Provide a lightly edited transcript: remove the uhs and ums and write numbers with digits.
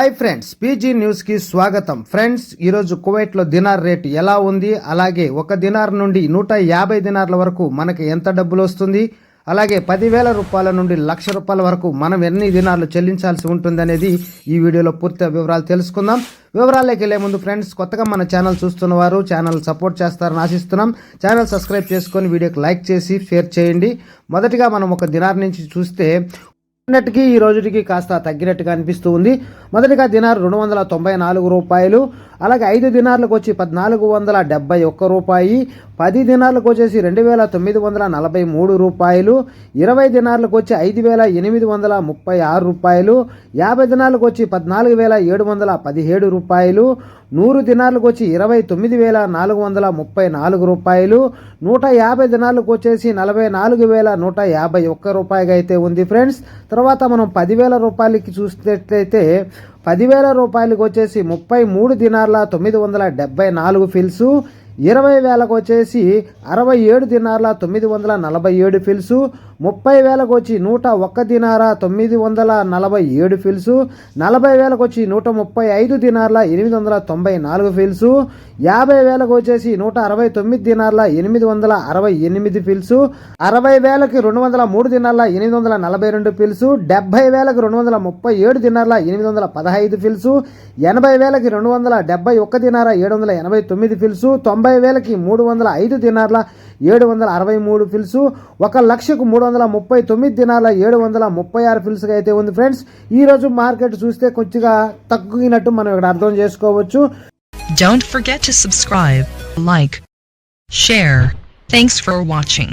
Hi friends, PG news కి స్వాగతం. Friends, ఈరోజు కువైట్ లో దినార్ రేట్ ఎలా ఉంది, అలాగే ఒక దినార్ నుండి 150 దినార్ల వరకు మనకి ఎంత డబ్బులు వస్తుంది, అలాగే 10,000 రూపాయల నుండి 1,00,000 రూపాయల వరకు మనం ఎన్ని దినార్లు చెల్లించాల్సి ఉంటుంది అనేది ఈ వీడియోలో పూర్తి వివరాలు తెలుసుకుందాం. వివరాల్లోకి వెళ్ళే ముందు ఫ్రెండ్స్, కొత్తగా మన ఛానల్ చూస్తున్న వారు ఛానల్ సపోర్ట్ చేస్తారని ఆశిస్తున్నాం. ఛానల్ సబ్స్క్రైబ్ చేసుకొని వీడియోకి లైక్ చేసి షేర్ చేయండి. మొదటిగా మనం ఒక దినార్ నుంచి చూస్తే నిన్నటికి ఈ రోజుకి కాస్త తగ్గినట్టుగా అనిపిస్తూ ఉంది. మొదటిగా దినార్ 294 రూపాయలు, అలాగే 5 దినార్లకు వచ్చి 1,471 రూపాయి, 10 దినార్లకు వచ్చేసి 2,943 రూపాయలు, 20 దినార్లకు వచ్చి 5,836 రూపాయలు, 50 దినార్లకు వచ్చి 14,717 రూపాయలు, 100 దినార్లకు వచ్చి 29,434 రూపాయలు, 150 దినార్లకు వచ్చేసి 44,151 రూపాయగా అయితే ఉంది ఫ్రెండ్స్. తర్వాత మనం 10,000 రూపాయలకి చూసినట్లయితే 10,000 రూపాయలకు వచ్చేసి 33 దినార్ల 974 ఫిల్సు, 20,000కు వచ్చేసి 67 దినార్ల 947 ఫిల్సు, 30,000కు వచ్చి 101 దినార 947 ఫిల్సు, 40,000కు వచ్చి 135 దినార్ల 894 ఫిల్సు, 50,000కు వచ్చేసి 169 దినార్ల 868 ఫిల్సు, 60,000కి 203 దినార్ల 842 ఫిల్సు, 70,000కి 237 దినార్ల 815 ఫిల్సు, 80,000కి 271 దినార 789 ఫిల్సు, 90,000కి 305 దినార్ల 763 ఫిల్సు, 1,00,000కు 339 దినార్ల 736 ఫిల్స్గా అయితే ఉంది ఫ్రెండ్స్. ఈ రోజు మార్కెట్ చూస్తే కొంచెంగా తగ్గినట్టు మనం ఇక్కడ అర్థం చేసుకోవచ్చు. Don't forget to subscribe, like, share. Thanks for watching.